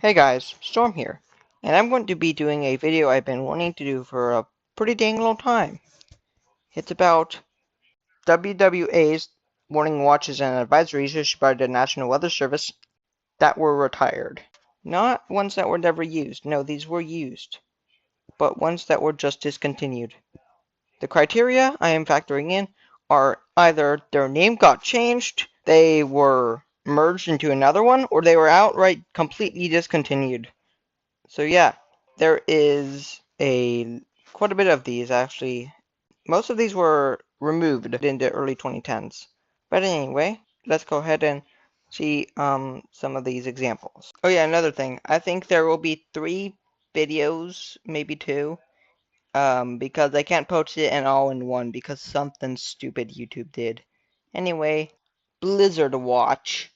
Hey guys, Storm here, and I'm going to be doing a video I've been wanting to do for a pretty dang long time. It's about WWA's warning watches and advisories issued by the National Weather Service that were retired. Not ones that were never used, no, these were used, but ones that were just discontinued. The criteria I am factoring in are either their name got changed, they were merged into another one, or they were outright completely discontinued. So yeah, there is quite a bit of these actually. Most of these were removed in the early 2010s. But anyway, let's go ahead and see some of these examples. Oh yeah, another thing. I think there will be 3 videos, maybe 2, because I can't post it in all in one because something stupid YouTube did. Anyway, Blizzard Watch.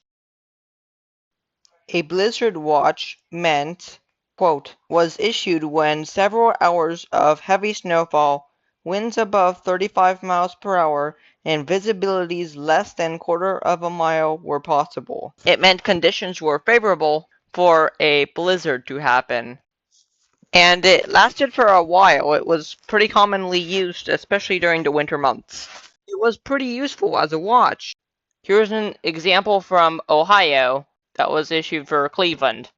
A blizzard watch meant, quote, was issued when several hours of heavy snowfall, winds above 35 miles per hour, and visibilities less than quarter of a mile were possible. It meant conditions were favorable for a blizzard to happen. And it lasted for a while. It was pretty commonly used, especially during the winter months. It was pretty useful as a watch. Here's an example from Ohio that was issued for Cleveland.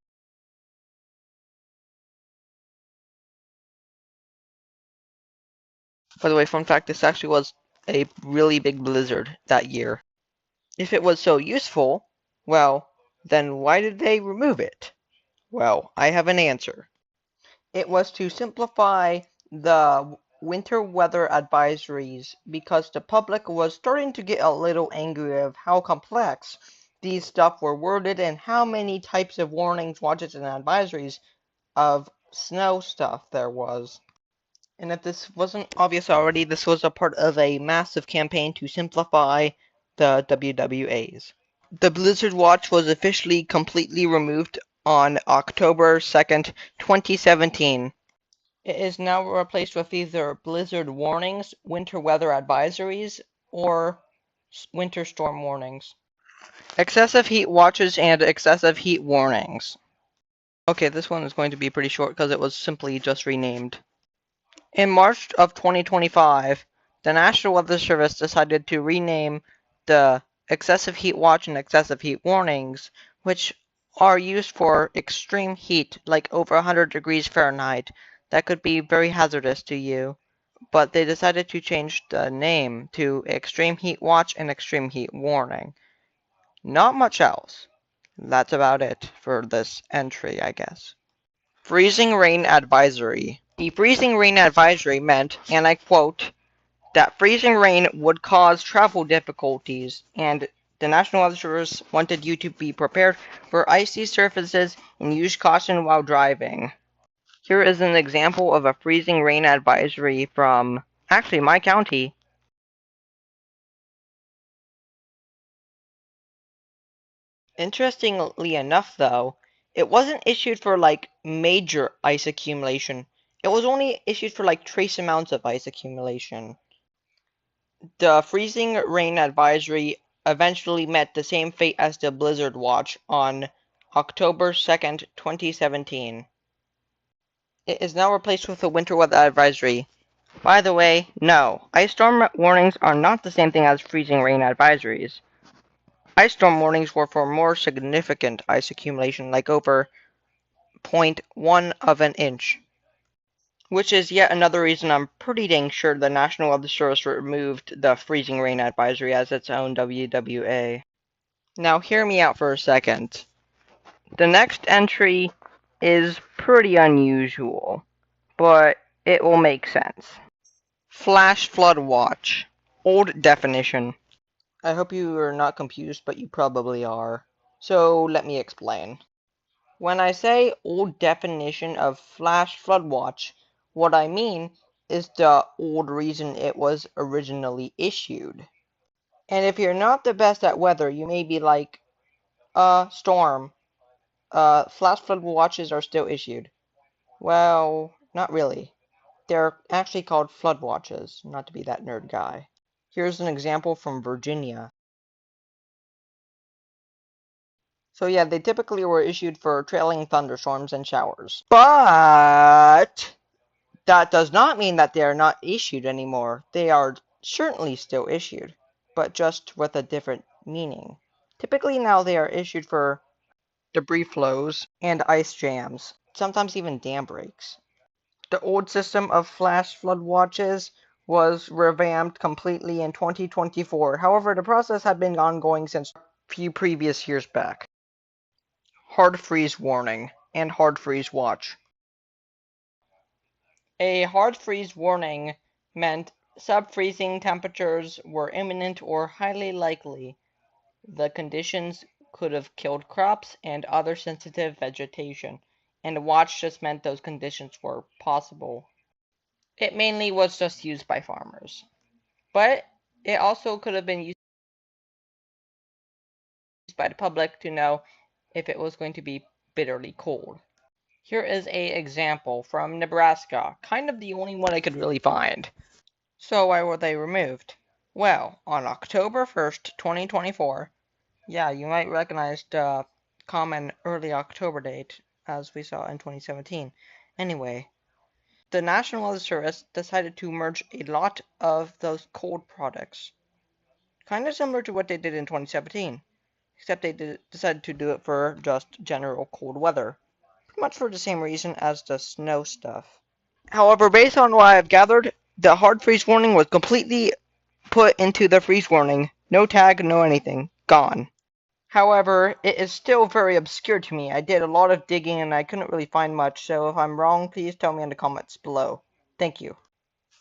By the way, fun fact, this actually was a really big blizzard that year. If it was so useful, well, then why did they remove it? Well, I have an answer. It was to simplify the winter weather advisories because the public was starting to get a little angry of how complex these stuff were worded and how many types of warnings, watches, and advisories of snow stuff there was. And if this wasn't obvious already, this was a part of a massive campaign to simplify the WWAs. The Blizzard Watch was officially completely removed on October 2nd, 2017. It is now replaced with either blizzard warnings, winter weather advisories, or winter storm warnings. Excessive heat watches and excessive heat warnings. Okay, this one is going to be pretty short because it was simply just renamed. In March of 2025, the National Weather Service decided to rename the excessive heat watch and excessive heat warnings, which are used for extreme heat, like over 100 degrees Fahrenheit, that could be very hazardous to you. But they decided to change the name to Extreme Heat Watch and Extreme Heat Warning. Not much else. That's about it for this entry, I guess. Freezing Rain Advisory. The freezing rain advisory meant, and I quote, that freezing rain would cause travel difficulties, and the National Weather Service wanted you to be prepared for icy surfaces and use caution while driving. Here is an example of a freezing rain advisory from, actually, my county. Interestingly enough, though, it wasn't issued for, like, major ice accumulation. It was only issued for, like, trace amounts of ice accumulation. The freezing rain advisory eventually met the same fate as the blizzard watch on October 2nd, 2017. It is now replaced with a winter weather advisory. By the way, no, ice storm warnings are not the same thing as freezing rain advisories. Ice storm warnings were for more significant ice accumulation, like over 0.1 of an inch. Which is yet another reason I'm pretty dang sure the National Weather Service removed the freezing rain advisory as its own WWA. Now hear me out for a second. The next entry is pretty unusual, but it will make sense. Flash flood watch. Old definition. I hope you are not confused, but you probably are. So let me explain. When I say old definition of flash flood watch, what I mean is the old reason it was originally issued. And if you're not the best at weather, you may be like, Storm, flash flood watches are still issued. Well, not really. They're actually called flood watches, not to be that nerd guy. Here's an example from Virginia. So yeah, they typically were issued for trailing thunderstorms and showers. But that does not mean that they are not issued anymore. They are certainly still issued, but just with a different meaning. Typically now they are issued for debris flows and ice jams, sometimes even dam breaks. The old system of flash flood watches was revamped completely in 2024. However, the process had been ongoing since a few previous years back. Hard freeze warning and hard freeze watch. A hard freeze warning meant sub-freezing temperatures were imminent or highly likely. The conditions could have killed crops and other sensitive vegetation, and a watch just meant those conditions were possible. It mainly was just used by farmers, but it also could have been used by the public to know if it was going to be bitterly cold. Here is an example from Nebraska, kind of the only one I could really find. So why were they removed? Well, on October 1st, 2024, yeah, you might recognize the common early October date as we saw in 2017. Anyway, the National Weather Service decided to merge a lot of those cold products. Kind of similar to what they did in 2017, except they decided to do it for just general cold weather. Pretty much for the same reason as the snow stuff. However, based on what I've gathered, the hard freeze warning was completely put into the freeze warning. No tag, no anything. Gone. However, it is still very obscure to me. I did a lot of digging and I couldn't really find much, so if I'm wrong, please tell me in the comments below. Thank you.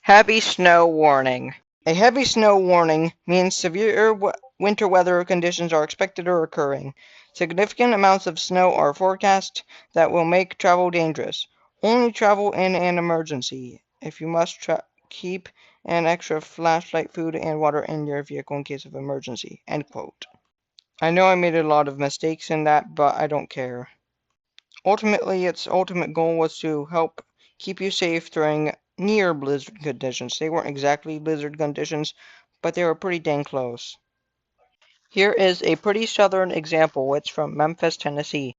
Heavy snow warning. A heavy snow warning means severe winter weather conditions are expected or occurring. Significant amounts of snow are forecast that will make travel dangerous. Only travel in an emergency. If you must keep an extra flashlight, food, and water in your vehicle in case of emergency. End quote. I know I made a lot of mistakes in that, but I don't care. Ultimately, its ultimate goal was to help keep you safe during near blizzard conditions. They weren't exactly blizzard conditions, but they were pretty dang close. Here is a pretty southern example. It's from Memphis, Tennessee.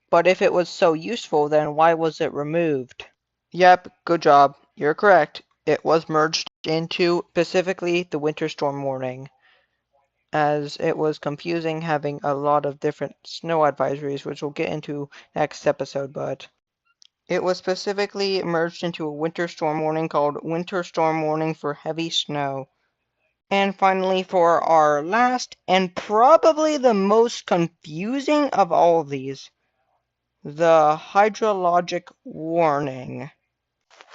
But if it was so useful, then why was it removed? Yep, good job. You're correct. It was merged into specifically the winter storm warning, as it was confusing having a lot of different snow advisories, which we'll get into next episode, but it was specifically merged into a winter storm warning called Winter Storm Warning for Heavy Snow. And finally, for our last and probably the most confusing of all of these, the hydrologic warning.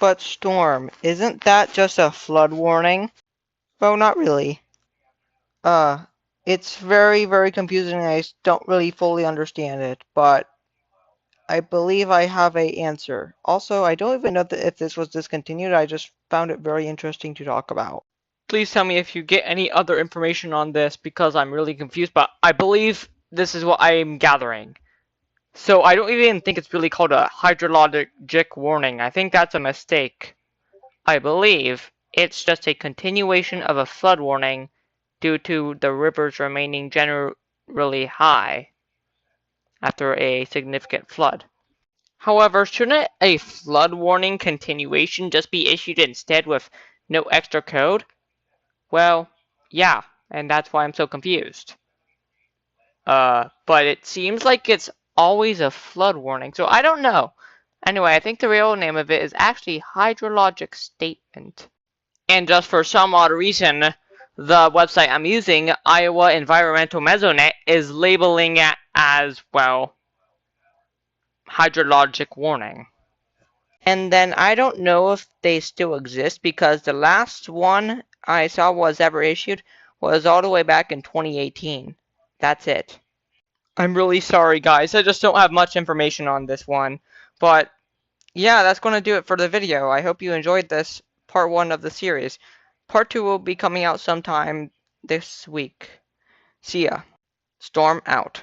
But Storm, isn't that just a flood warning? Well, not really. Uh, it's very, very confusing and I don't really fully understand it, but I believe I have a answer. Also, I don't even know if this was discontinued, I just found it very interesting to talk about. Please tell me if you get any other information on this because I'm really confused, but I believe this is what I'm gathering. So I don't even think it's really called a hydrologic warning. I think that's a mistake. I believe it's just a continuation of a flood warning due to the rivers remaining generally high after a significant flood. However, shouldn't a flood warning continuation just be issued instead with no extra code? Well, yeah, and that's why I'm so confused. But it seems like it's always a flood warning, so I don't know. Anyway, I think the real name of it is actually hydrologic statement. And just for some odd reason, the website I'm using, Iowa Environmental Mesonet, is labeling it as, well, hydrologic warning. And then I don't know if they still exist because the last one I saw was ever issued was all the way back in 2018. That's it. I'm really sorry, guys. I just don't have much information on this one. But yeah, that's going to do it for the video. I hope you enjoyed this part 1 of the series. Part 2 will be coming out sometime this week. See ya. Storm out.